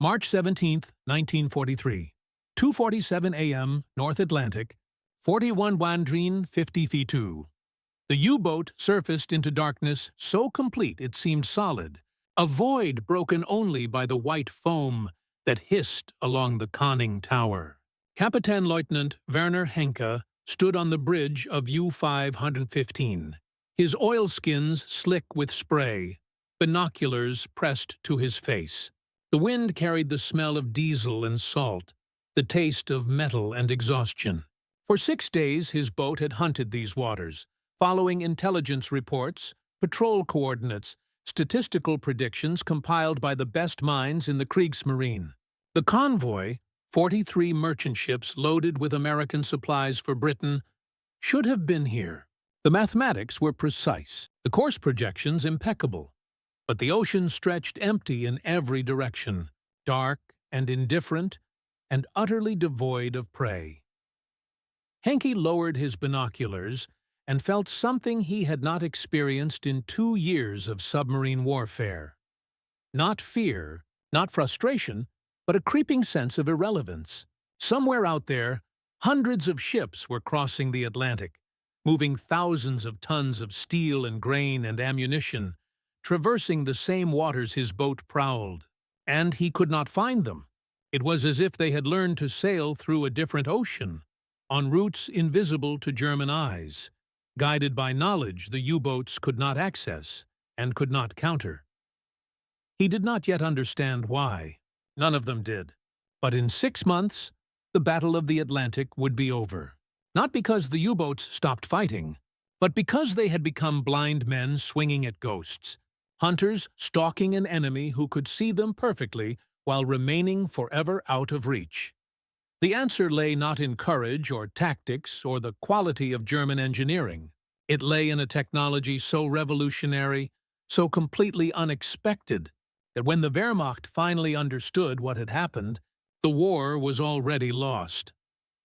March 17, 1943. 2:47 a.m. North Atlantic, 41 Wandrine, 50 feet 2. The U-boat surfaced into darkness so complete it seemed solid, a void broken only by the white foam that hissed along the conning tower. Kapitän Lieutenant Werner Henke stood on the bridge of U-515, his oilskins slick with spray, binoculars pressed to his face. The wind carried the smell of diesel and salt, the taste of metal and exhaustion. For 6 days his boat had hunted these waters, following intelligence reports, patrol coordinates, statistical predictions compiled by the best minds in the Kriegsmarine. The convoy, 43 merchant ships loaded with American supplies for Britain, should have been here. The mathematics were precise, the course projections impeccable. But the ocean stretched empty in every direction, dark and indifferent, and utterly devoid of prey. Henke lowered his binoculars and felt something he had not experienced in 2 years of submarine warfare. Not fear, not frustration, but a creeping sense of irrelevance. Somewhere out there, hundreds of ships were crossing the Atlantic, moving thousands of tons of steel and grain and ammunition, traversing the same waters his boat prowled. And he could not find them. It was as if they had learned to sail through a different ocean, on routes invisible to German eyes, guided by knowledge the U-boats could not access and could not counter. He did not yet understand why. None of them did. But in 6 months, the Battle of the Atlantic would be over. Not because the U-boats stopped fighting, but because they had become blind men swinging at ghosts, hunters stalking an enemy who could see them perfectly while remaining forever out of reach. The answer lay not in courage or tactics or the quality of German engineering. It lay in a technology so revolutionary, so completely unexpected, that when the Wehrmacht finally understood what had happened, the war was already lost.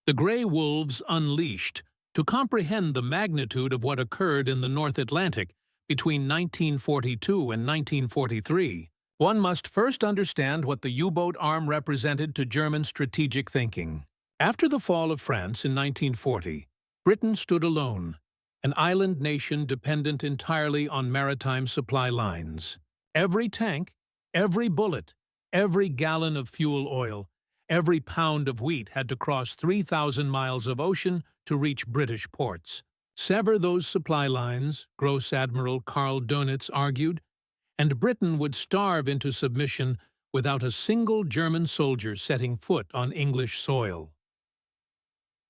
The Grey Wolves unleashed. To comprehend the magnitude of what occurred in the North Atlantic between 1942 and 1943, one must first understand what the U-boat arm represented to German strategic thinking. After the fall of France in 1940, Britain stood alone, an island nation dependent entirely on maritime supply lines. Every tank, every bullet, every gallon of fuel oil, every pound of wheat had to cross 3,000 miles of ocean to reach British ports. Sever those supply lines, Gross Admiral Karl Dönitz argued, and Britain would starve into submission without a single German soldier setting foot on English soil.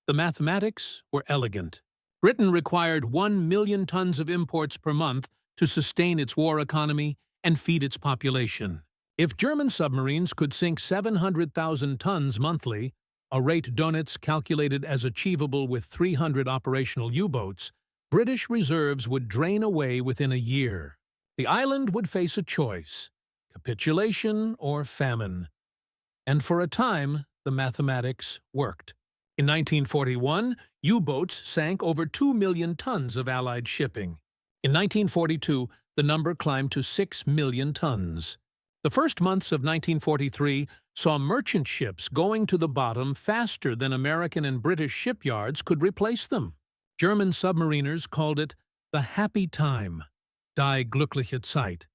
The mathematics were elegant. Britain required 1 million tons of imports per month to sustain its war economy and feed its population. If German submarines could sink 700,000 tons monthly, a rate Dönitz calculated as achievable with 300 operational U-boats, British reserves would drain away within a year. The island would face a choice: capitulation or famine. And for a time, the mathematics worked. In 1941, U-boats sank over 2 million tons of Allied shipping. In 1942, the number climbed to 6 million tons. The first months of 1943 saw merchant ships going to the bottom faster than American and British shipyards could replace them. German submariners called it the happy time, die glückliche Zeit,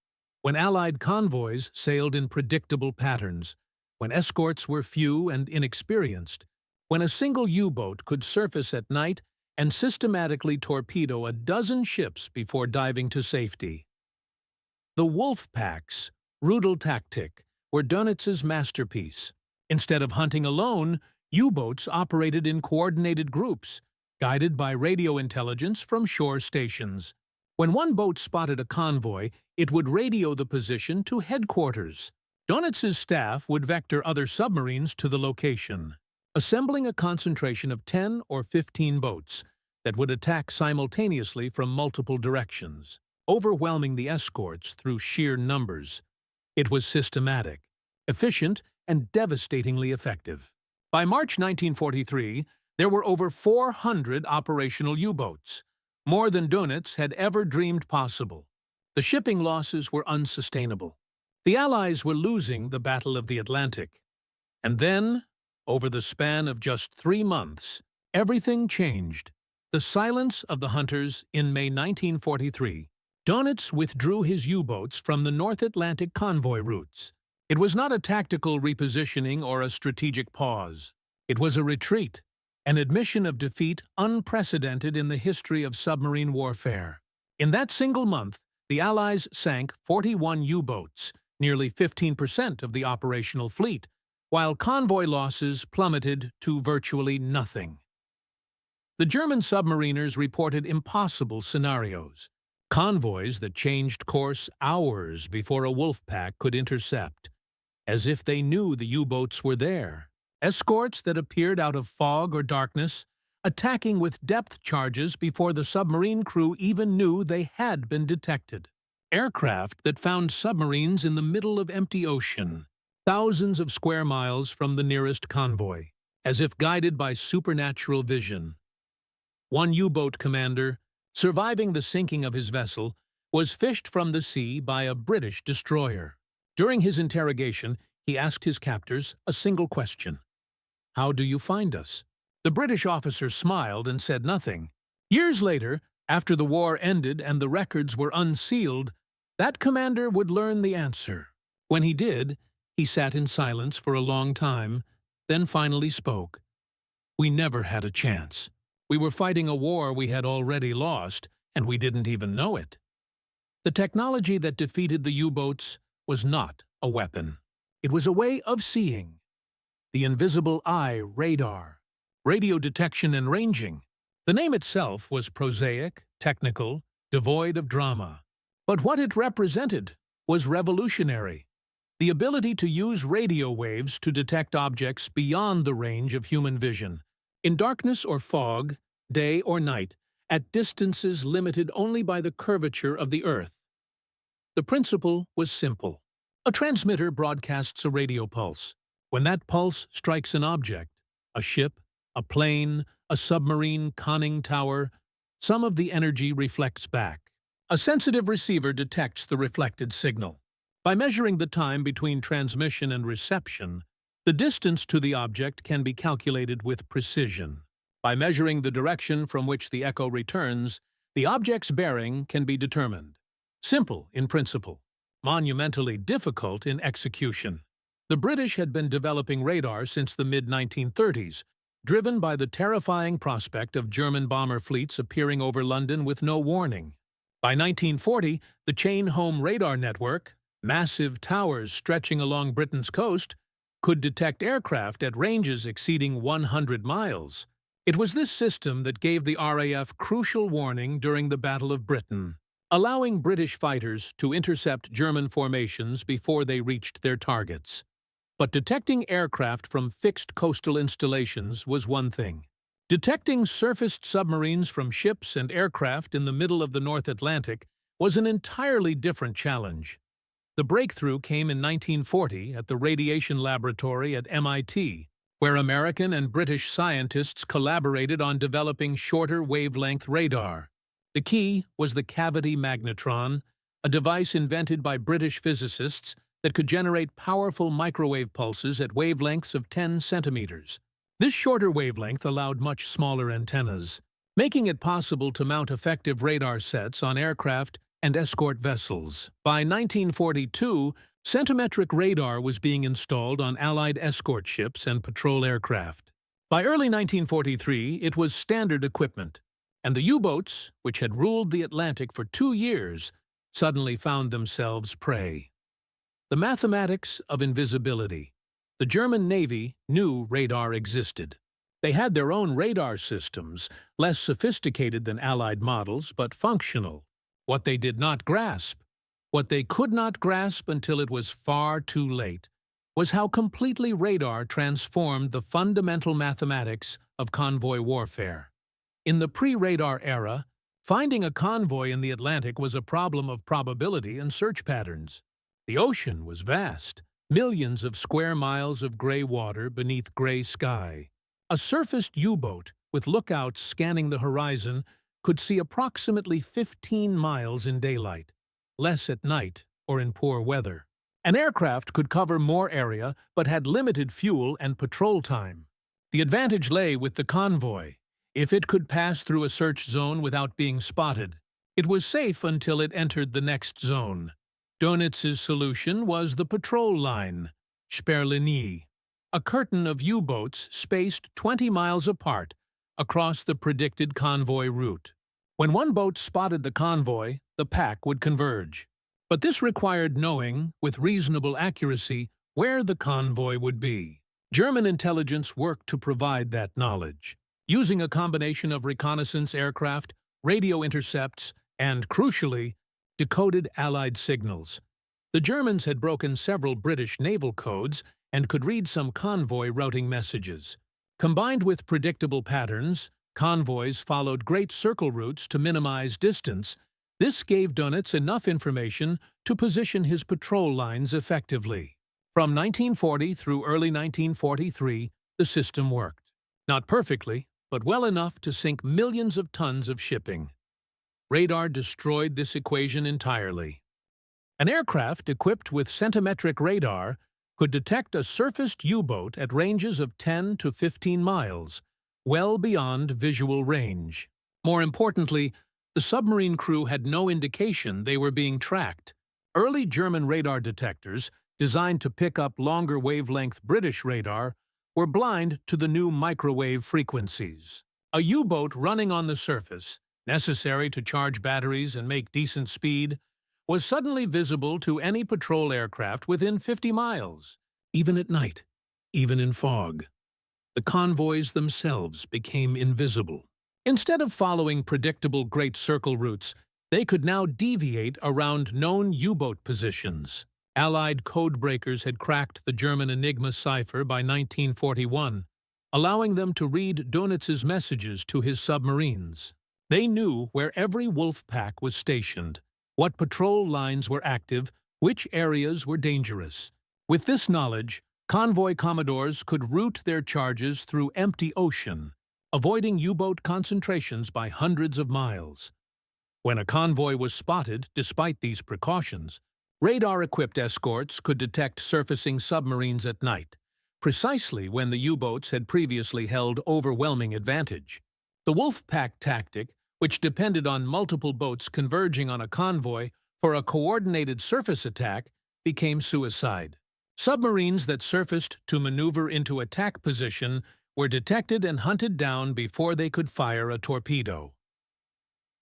when Allied convoys sailed in predictable patterns, when escorts were few and inexperienced, when a single U-boat could surface at night and systematically torpedo a dozen ships before diving to safety. The wolf packs, Rudeltaktik, were Dönitz's masterpiece. Instead of hunting alone, U-boats operated in coordinated groups, guided by radio intelligence from shore stations. When one boat spotted a convoy, it would radio the position to headquarters. Dönitz's staff would vector other submarines to the location, assembling a concentration of 10 or 15 boats that would attack simultaneously from multiple directions, overwhelming the escorts through sheer numbers. It was systematic, efficient, and devastatingly effective. By March 1943, there were over 400 operational U-boats, more than Dönitz had ever dreamed possible. The shipping losses were unsustainable. The Allies were losing the Battle of the Atlantic. And then, over the span of just 3 months, everything changed. The silence of the hunters in May 1943. Dönitz withdrew his U-boats from the North Atlantic convoy routes. It was not a tactical repositioning or a strategic pause. It was a retreat, an admission of defeat unprecedented in the history of submarine warfare. In that single month, the Allies sank 41 U-boats, nearly 15% of the operational fleet, while convoy losses plummeted to virtually nothing. The German submariners reported impossible scenarios. Convoys that changed course hours before a wolf pack could intercept, as if they knew the U-boats were there. Escorts that appeared out of fog or darkness, attacking with depth charges before the submarine crew even knew they had been detected. Aircraft that found submarines in the middle of empty ocean, thousands of square miles from the nearest convoy, as if guided by supernatural vision. One U-boat commander, surviving the sinking of his vessel, was fished from the sea by a British destroyer. During his interrogation, he asked his captors a single question. "How do you find us?" The British officer smiled and said nothing. Years later, after the war ended and the records were unsealed, that commander would learn the answer. When he did, he sat in silence for a long time, then finally spoke. "We never had a chance. We were fighting a war we had already lost, and we didn't even know it." The technology that defeated the U-boats was not a weapon. It was a way of seeing. The invisible eye radar, radio detection and ranging. The name itself was prosaic, technical, devoid of drama. But what it represented was revolutionary. The ability to use radio waves to detect objects beyond the range of human vision, in darkness or fog, day or night, at distances limited only by the curvature of the Earth. The principle was simple. A transmitter broadcasts a radio pulse. When that pulse strikes an object, a ship, a plane, a submarine conning tower, some of the energy reflects back. A sensitive receiver detects the reflected signal. By measuring the time between transmission and reception, the distance to the object can be calculated with precision. By measuring the direction from which the echo returns, the object's bearing can be determined. Simple in principle, monumentally difficult in execution. The British had been developing radar since the mid-1930s, driven by the terrifying prospect of German bomber fleets appearing over London with no warning. By 1940, the chain-home radar network, massive towers stretching along Britain's coast, could detect aircraft at ranges exceeding 100 miles. It was this system that gave the RAF crucial warning during the Battle of Britain, allowing British fighters to intercept German formations before they reached their targets. But detecting aircraft from fixed coastal installations was one thing. Detecting surfaced submarines from ships and aircraft in the middle of the North Atlantic was an entirely different challenge. The breakthrough came in 1940 at the Radiation Laboratory at MIT, where American and British scientists collaborated on developing shorter wavelength radar. The key was the cavity magnetron, a device invented by British physicists that could generate powerful microwave pulses at wavelengths of 10 centimeters. This shorter wavelength allowed much smaller antennas, making it possible to mount effective radar sets on aircraft and escort vessels. By 1942, centimetric radar was being installed on Allied escort ships and patrol aircraft. By early 1943, it was standard equipment, and the U-boats, which had ruled the Atlantic for 2 years, suddenly found themselves prey. The mathematics of invisibility. The German Navy knew radar existed. They had their own radar systems, less sophisticated than Allied models, but functional. What they did not grasp, what they could not grasp until it was far too late, was how completely radar transformed the fundamental mathematics of convoy warfare. In the pre-radar era, finding a convoy in the Atlantic was a problem of probability and search patterns. The ocean was vast, millions of square miles of gray water beneath gray sky. A surfaced U-boat with lookouts scanning the horizon could see approximately 15 miles in daylight, less at night or in poor weather. An aircraft could cover more area but had limited fuel and patrol time. The advantage lay with the convoy. If it could pass through a search zone without being spotted, it was safe until it entered the next zone. Dönitz's solution was the patrol line, Sperrlinie, a curtain of U-boats spaced 20 miles apart across the predicted convoy route. When one boat spotted the convoy, the pack would converge. But this required knowing, with reasonable accuracy, where the convoy would be. German intelligence worked to provide that knowledge. Using a combination of reconnaissance aircraft, radio intercepts, and, crucially, decoded Allied signals. The Germans had broken several British naval codes and could read some convoy routing messages. Combined with predictable patterns, convoys followed great circle routes to minimize distance. This gave Dönitz enough information to position his patrol lines effectively. From 1940 through early 1943, the system worked. Not perfectly, but well enough to sink millions of tons of shipping. Radar destroyed this equation entirely. An aircraft equipped with centimetric radar could detect a surfaced U-boat at ranges of 10 to 15 miles, well beyond visual range. More importantly, the submarine crew had no indication they were being tracked. Early German radar detectors, designed to pick up longer wavelength British radar, were blind to the new microwave frequencies. A U-boat running on the surface, necessary to charge batteries and make decent speed, was suddenly visible to any patrol aircraft within 50 miles, even at night, even in fog. The convoys themselves became invisible. Instead of following predictable Great Circle routes, they could now deviate around known U-boat positions. Allied codebreakers had cracked the German Enigma cipher by 1941, allowing them to read Dönitz's messages to his submarines. They knew where every wolf pack was stationed, what patrol lines were active, which areas were dangerous. With this knowledge, convoy commodores could route their charges through empty ocean, avoiding U-boat concentrations by hundreds of miles. When a convoy was spotted, despite these precautions, radar-equipped escorts could detect surfacing submarines at night, precisely when the U-boats had previously held overwhelming advantage. The wolf pack tactic, which depended on multiple boats converging on a convoy for a coordinated surface attack, became suicide. Submarines that surfaced to maneuver into attack position were detected and hunted down before they could fire a torpedo.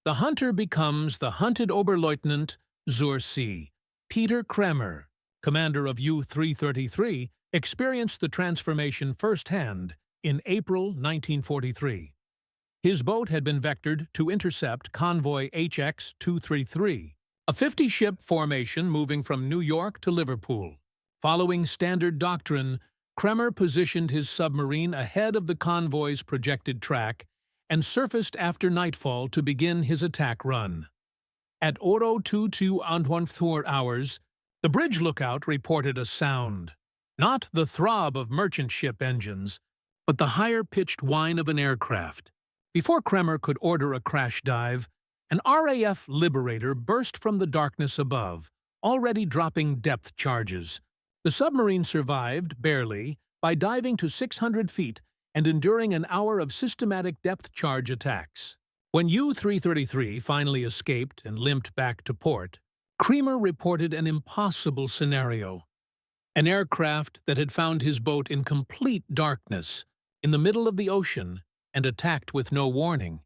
The hunter becomes the hunted Oberleutnant zur See. Peter Kremer, commander of U-333, experienced the transformation firsthand in April 1943. His boat had been vectored to intercept convoy HX-233, a 50-ship formation moving from New York to Liverpool. Following standard doctrine, Kremer positioned his submarine ahead of the convoy's projected track and surfaced after nightfall to begin his attack run. At 22:21 hours, the bridge lookout reported a sound, not the throb of merchant ship engines, but the higher-pitched whine of an aircraft. Before Kremer could order a crash dive, an RAF Liberator burst from the darkness above, already dropping depth charges. The submarine survived, barely, by diving to 600 feet and enduring an hour of systematic depth charge attacks. When U-333 finally escaped and limped back to port, Kremer reported an impossible scenario. An aircraft that had found his boat in complete darkness, in the middle of the ocean, and attacked with no warning.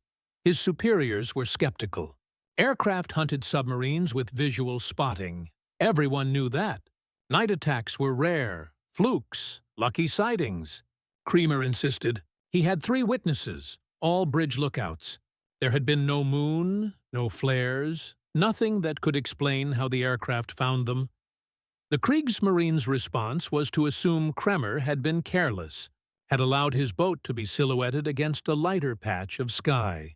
His superiors were skeptical. Aircraft hunted submarines with visual spotting. Everyone knew that. Night attacks were rare, flukes, lucky sightings. Kremer insisted. He had 3 witnesses, all bridge lookouts. There had been no moon, no flares, nothing that could explain how the aircraft found them. The Kriegsmarine's response was to assume Kremer had been careless, had allowed his boat to be silhouetted against a lighter patch of sky,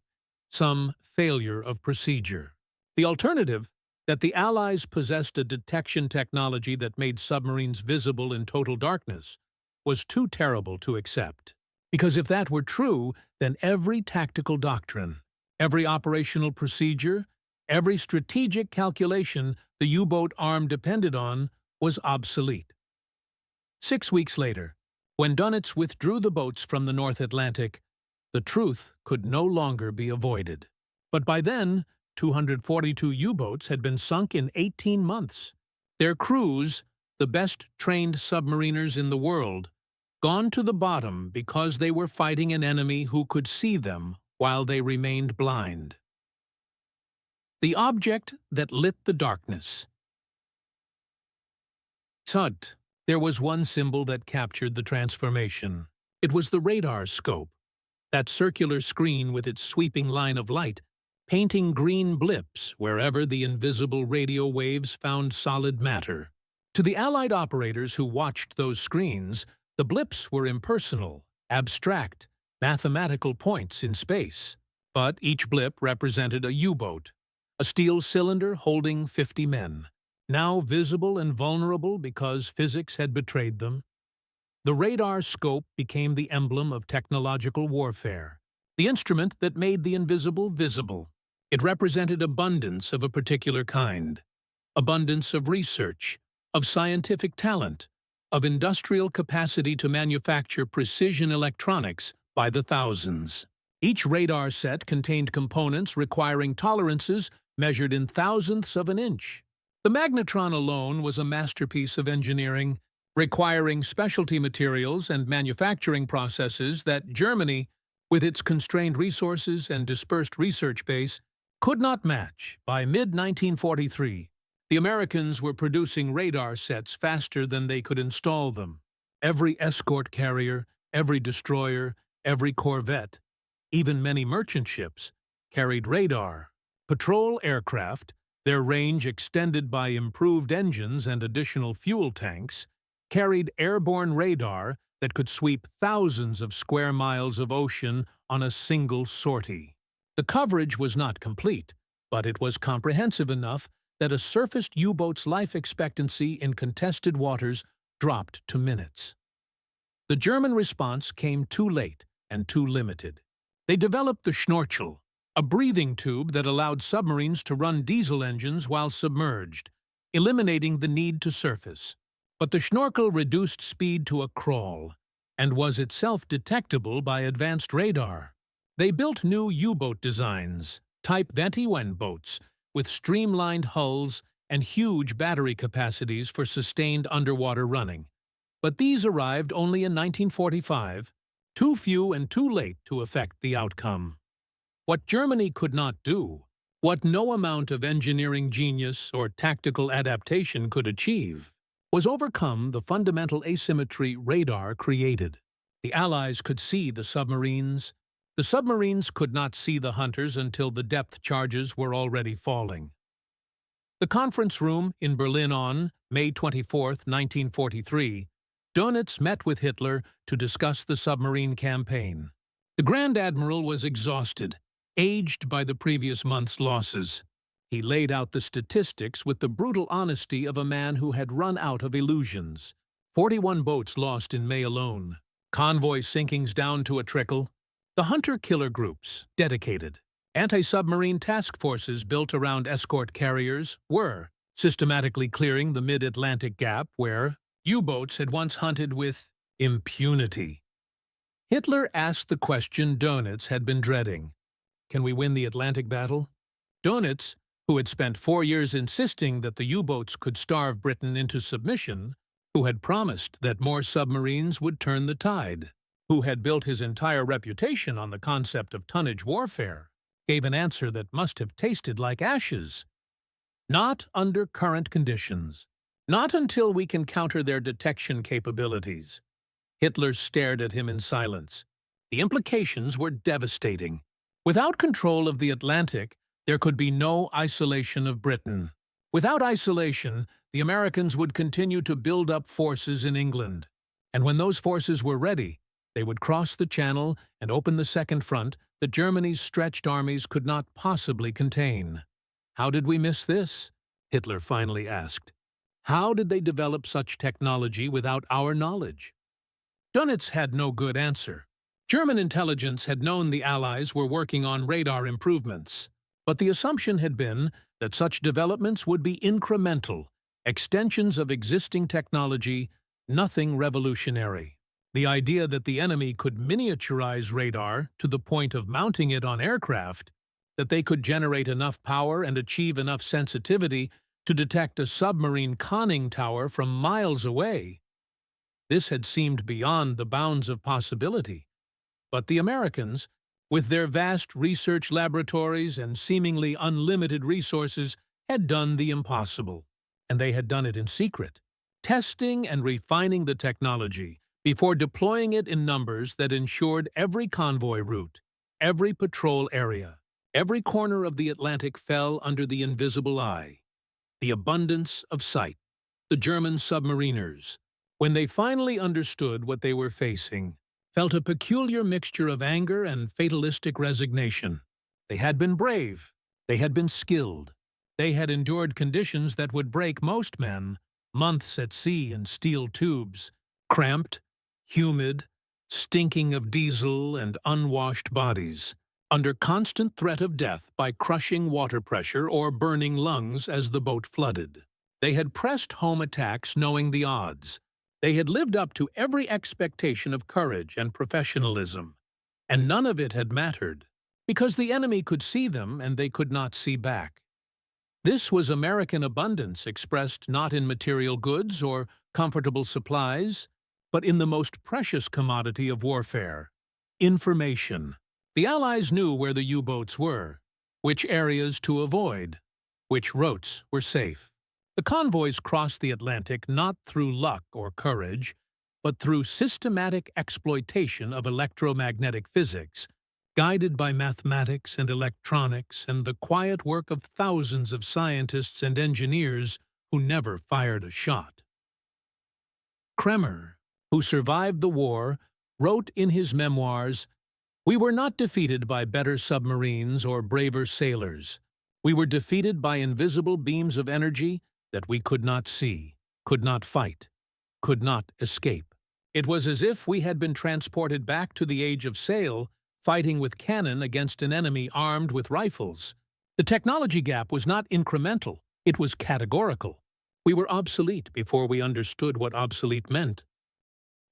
some failure of procedure. The alternative, that the Allies possessed a detection technology that made submarines visible in total darkness, was too terrible to accept. Because if that were true, then every tactical doctrine, every operational procedure, every strategic calculation the U-boat arm depended on was obsolete. 6 weeks later, when Dönitz withdrew the boats from the North Atlantic, the truth could no longer be avoided. But by then, 242 U-boats had been sunk in 18 months. Their crews, the best-trained submariners in the world, gone to the bottom because they were fighting an enemy who could see them while they remained blind. The object that lit the darkness. Tut, there was one symbol that captured the transformation. It was the radar scope, that circular screen with its sweeping line of light, painting green blips wherever the invisible radio waves found solid matter. To the Allied operators who watched those screens, the blips were impersonal, abstract, mathematical points in space. But each blip represented a U-boat, a steel cylinder holding 50 men, now visible and vulnerable because physics had betrayed them. The radar scope became the emblem of technological warfare, the instrument that made the invisible visible. It represented abundance of a particular kind, abundance of research, of scientific talent, of industrial capacity to manufacture precision electronics by the thousands. Each radar set contained components requiring tolerances measured in thousandths of an inch. The magnetron alone was a masterpiece of engineering, requiring specialty materials and manufacturing processes that Germany, with its constrained resources and dispersed research base, could not match. By mid-1943, the Americans were producing radar sets faster than they could install them. Every escort carrier, every destroyer, every corvette, even many merchant ships, carried radar. Patrol aircraft, their range extended by improved engines and additional fuel tanks, carried airborne radar that could sweep thousands of square miles of ocean on a single sortie. The coverage was not complete, but it was comprehensive enough that a surfaced U-boat's life expectancy in contested waters dropped to minutes. The German response came too late and too limited. They developed the Schnorchel, a breathing tube that allowed submarines to run diesel engines while submerged, eliminating the need to surface. But the Schnorchel reduced speed to a crawl and was itself detectable by advanced radar. They built new U-boat designs, type Ventiwen boats, with streamlined hulls and huge battery capacities for sustained underwater running. But these arrived only in 1945, too few and too late to affect the outcome. What Germany could not do, what no amount of engineering genius or tactical adaptation could achieve, was overcome the fundamental asymmetry radar created. The Allies could see the submarines. The submarines could not see the hunters until the depth charges were already falling. The conference room in Berlin on May 24, 1943, Dönitz met with Hitler to discuss the submarine campaign. The Grand Admiral was exhausted, aged by the previous month's losses. He laid out the statistics with the brutal honesty of a man who had run out of illusions. 41 boats lost in May alone. Convoy sinkings down to a trickle. The hunter-killer groups, dedicated, anti-submarine task forces built around escort carriers were systematically clearing the mid-Atlantic gap where U-boats had once hunted with impunity. Hitler asked the question Dönitz had been dreading. Can we win the Atlantic battle? Dönitz, who had spent 4 years insisting that the U-boats could starve Britain into submission, who had promised that more submarines would turn the tide, who had built his entire reputation on the concept of tonnage warfare, gave an answer that must have tasted like ashes. Not under current conditions. Not until we can counter their detection capabilities. Hitler stared at him in silence. The implications were devastating. Without control of the Atlantic, there could be no isolation of Britain. Without isolation, the Americans would continue to build up forces in England. And when those forces were ready, they would cross the Channel and open the second front that Germany's stretched armies could not possibly contain. How did we miss this? Hitler finally asked. How did they develop such technology without our knowledge? Dönitz had no good answer. German intelligence had known the Allies were working on radar improvements, but the assumption had been that such developments would be incremental, Extensions of existing technology, nothing revolutionary. The idea that the enemy could miniaturize radar to the point of mounting it on aircraft, that they could generate enough power and achieve enough sensitivity to detect a submarine conning tower from miles away. This had seemed beyond the bounds of possibility. But the Americans, with their vast research laboratories and seemingly unlimited resources, had done the impossible. And they had done it in secret, testing and refining the technology before deploying it in numbers that ensured every convoy route, every patrol area, every corner of the Atlantic fell under the invisible eye. The abundance of sight. The German submariners, when they finally understood what they were facing, felt a peculiar mixture of anger and fatalistic resignation. They had been brave. They had been skilled. They had endured conditions that would break most men, months at sea in steel tubes, cramped, humid, stinking of diesel and unwashed bodies, under constant threat of death by crushing water pressure or burning lungs as the boat flooded. They had pressed home attacks knowing the odds. They had lived up to every expectation of courage and professionalism, and none of it had mattered, because the enemy could see them and they could not see back. This was American abundance expressed not in material goods or comfortable supplies, but in the most precious commodity of warfare, information. The Allies knew where the U-boats were, which areas to avoid, which routes were safe. The convoys crossed the Atlantic not through luck or courage, but through systematic exploitation of electromagnetic physics, guided by mathematics and electronics and the quiet work of thousands of scientists and engineers who never fired a shot. Kremer, who survived the war, wrote in his memoirs, "We were not defeated by better submarines or braver sailors. We were defeated by invisible beams of energy that we could not see, could not fight, could not escape. It was as if we had been transported back to the age of sail, fighting with cannon against an enemy armed with rifles. The technology gap was not incremental, it was categorical. We were obsolete before we understood what obsolete meant."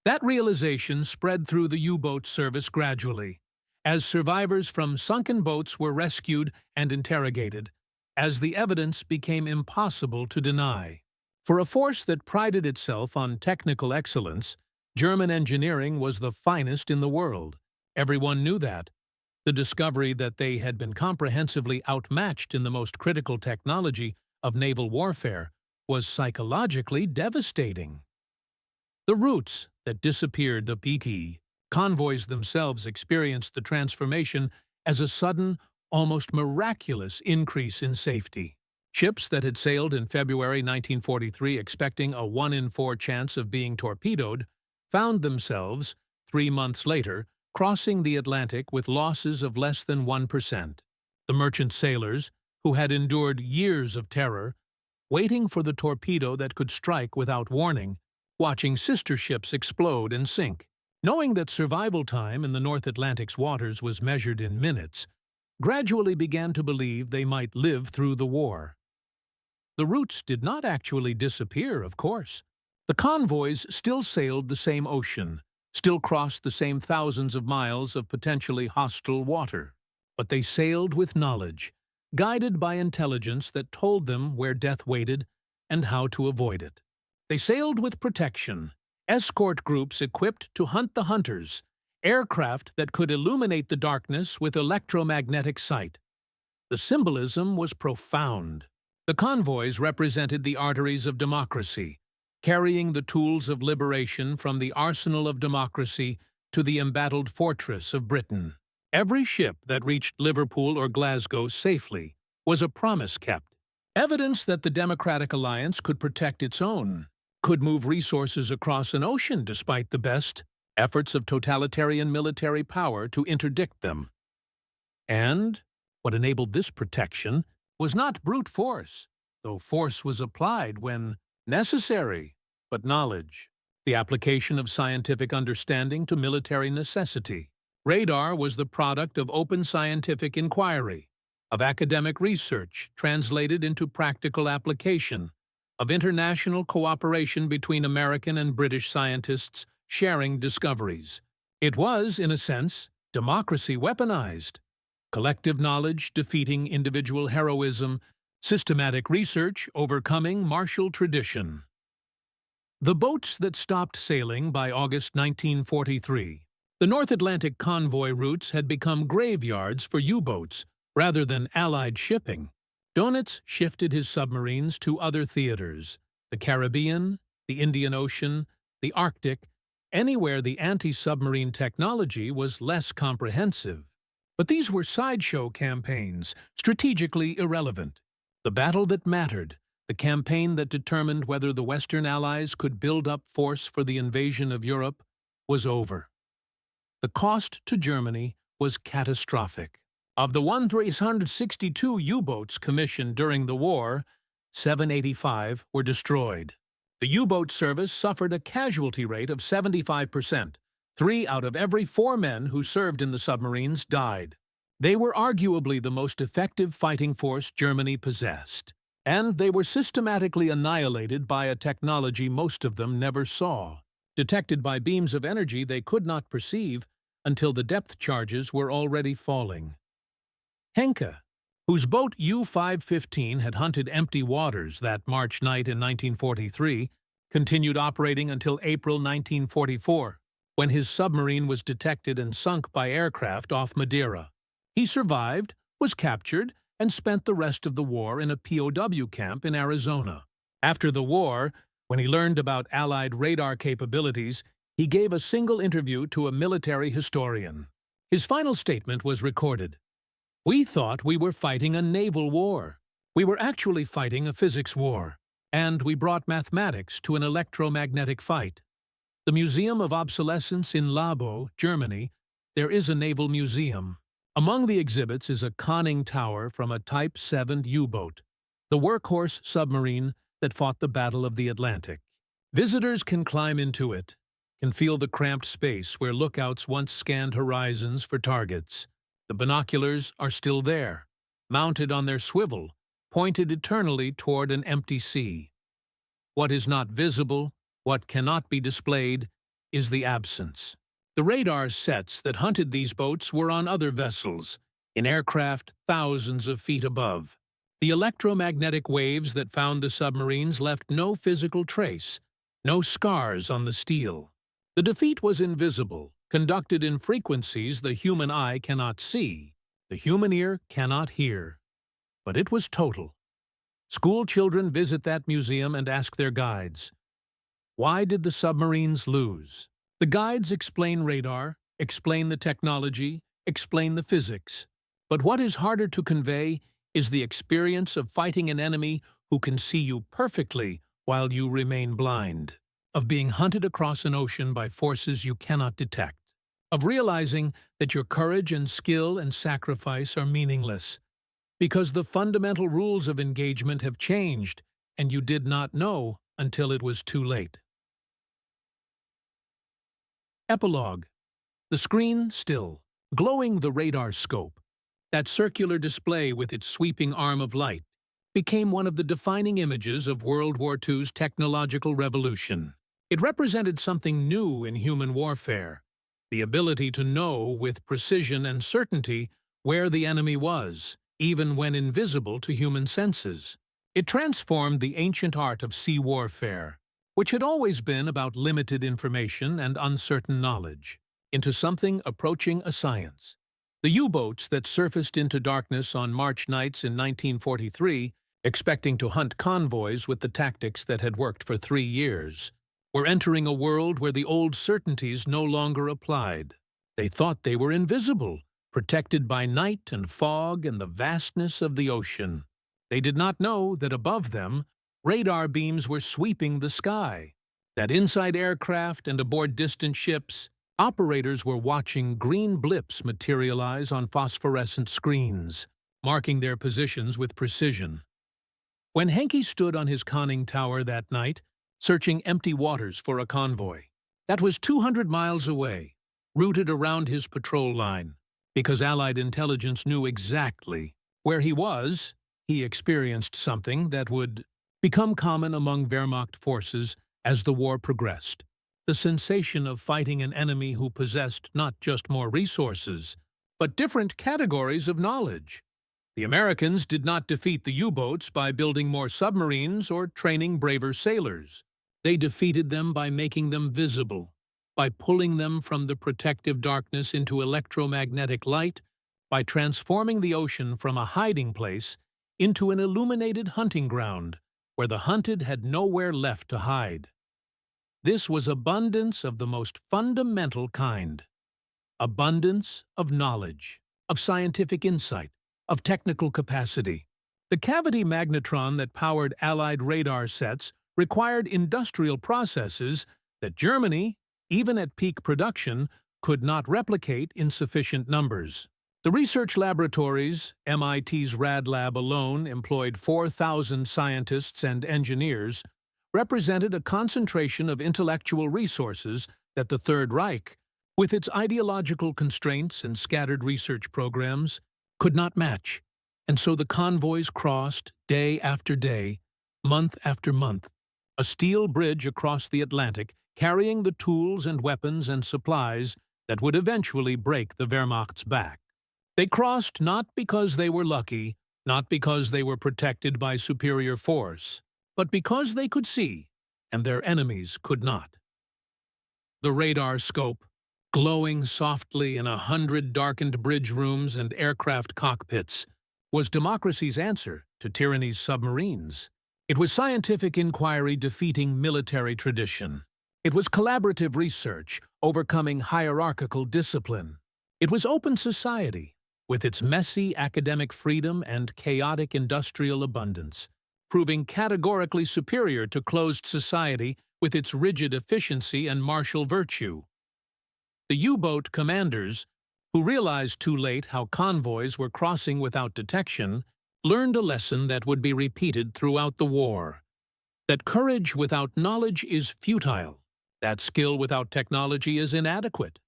That realization spread through the U-boat service gradually, as survivors from sunken boats were rescued and interrogated, as the evidence became impossible to deny. For a force that prided itself on technical excellence, German engineering was the finest in the world. Everyone knew that. The discovery that they had been comprehensively outmatched in the most critical technology of naval warfare was psychologically devastating. The routes that disappeared the PT convoys themselves experienced the transformation as a sudden, almost miraculous increase in safety. Ships that had sailed in February 1943 expecting a 1 in 4 chance of being torpedoed found themselves, 3 months later, crossing the Atlantic with losses of less than 1%. The merchant sailors, who had endured years of terror, waiting for the torpedo that could strike without warning, watching sister ships explode and sink, knowing that survival time in the North Atlantic's waters was measured in minutes, gradually began to believe they might live through the war. The routes did not actually disappear, of course. The convoys still sailed the same ocean, still crossed the same thousands of miles of potentially hostile water. But they sailed with knowledge, guided by intelligence that told them where death waited and how to avoid it. They sailed with protection, escort groups equipped to hunt the hunters, aircraft that could illuminate the darkness with electromagnetic sight. The symbolism was profound. The convoys represented the arteries of democracy, carrying the tools of liberation from the arsenal of democracy to the embattled fortress of Britain. Every ship that reached Liverpool or Glasgow safely was a promise kept, evidence that the Democratic Alliance could protect its own, could move resources across an ocean despite the best efforts of totalitarian military power to interdict them. And what enabled this protection was not brute force, though force was applied when necessary, but knowledge, the application of scientific understanding to military necessity. Radar was the product of open scientific inquiry, of academic research translated into practical application, of international cooperation between American and British scientists sharing discoveries. It was, in a sense, democracy weaponized. Collective knowledge defeating individual heroism, systematic research overcoming martial tradition. The boats that stopped sailing by August 1943. The North Atlantic convoy routes had become graveyards for U-boats rather than Allied shipping. Dönitz shifted his submarines to other theaters, the Caribbean, the Indian Ocean, the Arctic, anywhere the anti-submarine technology was less comprehensive. But these were sideshow campaigns, strategically irrelevant. The battle that mattered, the campaign that determined whether the Western Allies could build up force for the invasion of Europe, was over. The cost to Germany was catastrophic. Of the 1,362 U-boats commissioned during the war, 785 were destroyed. The U-boat service suffered a casualty rate of 75%. 3 out of every 4 men who served in the submarines died. They were arguably the most effective fighting force Germany possessed, and they were systematically annihilated by a technology most of them never saw, detected by beams of energy they could not perceive until the depth charges were already falling. Henke, whose boat U-515 had hunted empty waters that March night in 1943, continued operating until April 1944. When his submarine was detected and sunk by aircraft off Madeira. He survived, was captured, and spent the rest of the war in a POW camp in Arizona. After the war, when he learned about Allied radar capabilities, he gave a single interview to a military historian. His final statement was recorded. "We thought we were fighting a naval war. We were actually fighting a physics war, and we brought mathematics to an electromagnetic fight. The Museum of Obsolescence in Labo, Germany, there is a naval museum. Among the exhibits is a conning tower from a Type 7 U-boat, the workhorse submarine that fought the Battle of the Atlantic. Visitors can climb into it, can feel the cramped space where lookouts once scanned horizons for targets. The binoculars are still there, mounted on their swivel, pointed eternally toward an empty sea. What is not visible, what cannot be displayed, is the absence. The radar sets that hunted these boats were on other vessels, in aircraft thousands of feet above. The electromagnetic waves that found the submarines left no physical trace, no scars on the steel. The defeat was invisible, conducted in frequencies the human eye cannot see, the human ear cannot hear. But it was total. School children visit that museum and ask their guides, why did the submarines lose? The guides explain radar, explain the technology, explain the physics. But what is harder to convey is the experience of fighting an enemy who can see you perfectly while you remain blind, of being hunted across an ocean by forces you cannot detect, of realizing that your courage and skill and sacrifice are meaningless, because the fundamental rules of engagement have changed and you did not know until it was too late. Epilogue. The screen still, glowing the radar scope, that circular display with its sweeping arm of light, became one of the defining images of World War II's technological revolution. It represented something new in human warfare, the ability to know with precision and certainty where the enemy was, even when invisible to human senses. It transformed the ancient art of sea warfare, which had always been about limited information and uncertain knowledge, into something approaching a science. The U-boats that surfaced into darkness on March nights in 1943, expecting to hunt convoys with the tactics that had worked for 3 years, were entering a world where the old certainties no longer applied. They thought they were invisible, protected by night and fog and the vastness of the ocean. They did not know that above them, radar beams were sweeping the sky, that inside aircraft and aboard distant ships, operators were watching green blips materialize on phosphorescent screens, marking their positions with precision. When Henke stood on his conning tower that night, searching empty waters for a convoy, that was 200 miles away, routed around his patrol line, because Allied intelligence knew exactly where he was, he experienced something that would become common among Wehrmacht forces as the war progressed. The sensation of fighting an enemy who possessed not just more resources, but different categories of knowledge. The Americans did not defeat the U-boats by building more submarines or training braver sailors. They defeated them by making them visible, by pulling them from the protective darkness into electromagnetic light, by transforming the ocean from a hiding place into an illuminated hunting ground where the hunted had nowhere left to hide. This was abundance of the most fundamental kind. Abundance of knowledge, of scientific insight, of technical capacity. The cavity magnetron that powered Allied radar sets required industrial processes that Germany, even at peak production, could not replicate in sufficient numbers. The research laboratories, MIT's Rad Lab alone employed 4,000 scientists and engineers, represented a concentration of intellectual resources that the Third Reich, with its ideological constraints and scattered research programs, could not match. And so the convoys crossed, day after day, month after month, a steel bridge across the Atlantic carrying the tools and weapons and supplies that would eventually break the Wehrmacht's back. They crossed not because they were lucky, not because they were protected by superior force, but because they could see, and their enemies could not. The radar scope, glowing softly in 100 darkened bridge rooms and aircraft cockpits, was democracy's answer to tyranny's submarines. It was scientific inquiry defeating military tradition. It was collaborative research overcoming hierarchical discipline. It was open society, with its messy academic freedom and chaotic industrial abundance, proving categorically superior to closed society with its rigid efficiency and martial virtue. The U-boat commanders, who realized too late how convoys were crossing without detection, learned a lesson that would be repeated throughout the war: that courage without knowledge is futile, that skill without technology is inadequate,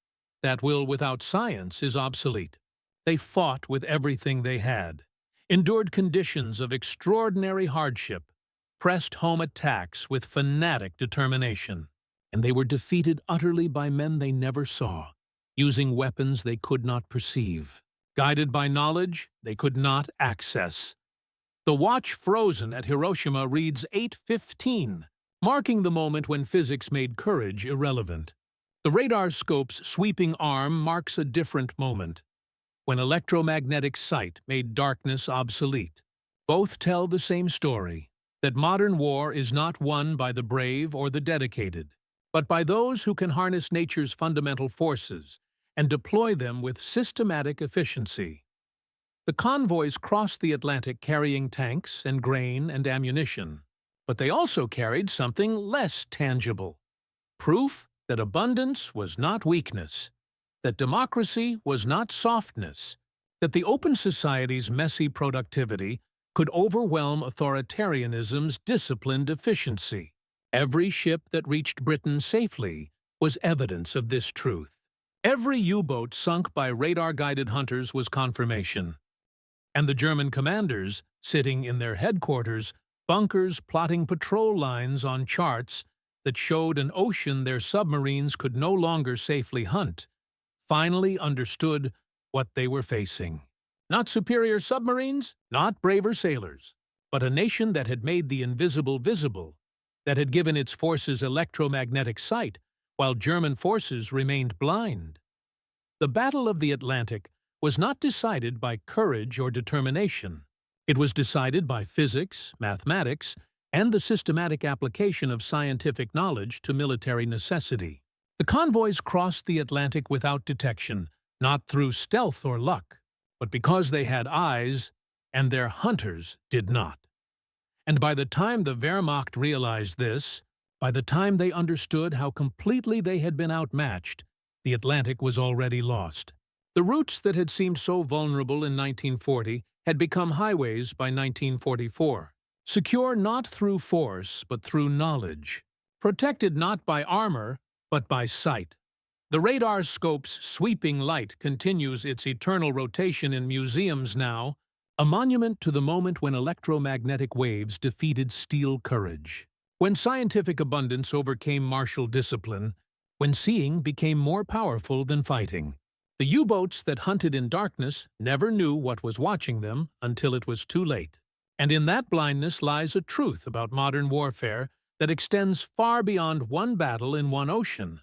that will without science is obsolete. They fought with everything they had, endured conditions of extraordinary hardship, pressed home attacks with fanatic determination, and they were defeated utterly by men they never saw, using weapons they could not perceive, guided by knowledge they could not access. The watch frozen at Hiroshima reads 8:15, marking the moment when physics made courage irrelevant. The radar scope's sweeping arm marks a different moment, when electromagnetic sight made darkness obsolete. Both tell the same story, that modern war is not won by the brave or the dedicated, but by those who can harness nature's fundamental forces and deploy them with systematic efficiency. The convoys crossed the Atlantic carrying tanks and grain and ammunition, but they also carried something less tangible: proof that abundance was not weakness, that democracy was not softness, that the open society's messy productivity could overwhelm authoritarianism's disciplined efficiency. Every ship that reached Britain safely was evidence of this truth. Every U-boat sunk by radar-guided hunters was confirmation. And the German commanders, sitting in their headquarters, bunkers plotting patrol lines on charts that showed an ocean their submarines could no longer safely hunt, finally understood what they were facing. Not superior submarines, not braver sailors, but a nation that had made the invisible visible, that had given its forces electromagnetic sight, while German forces remained blind. The Battle of the Atlantic was not decided by courage or determination. It was decided by physics, mathematics, and the systematic application of scientific knowledge to military necessity. The convoys crossed the Atlantic without detection, not through stealth or luck, but because they had eyes, and their hunters did not. And by the time the Wehrmacht realized this, by the time they understood how completely they had been outmatched, the Atlantic was already lost. The routes that had seemed so vulnerable in 1940 had become highways by 1944. Secure not through force, but through knowledge. Protected not by armor, but by sight. The radar scope's sweeping light continues its eternal rotation in museums now, a monument to the moment when electromagnetic waves defeated steel courage. When scientific abundance overcame martial discipline, when seeing became more powerful than fighting. The U-boats that hunted in darkness never knew what was watching them until it was too late. And in that blindness lies a truth about modern warfare that extends far beyond one battle in one ocean.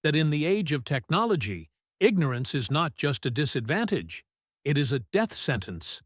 That in the age of technology, ignorance is not just a disadvantage, it is a death sentence.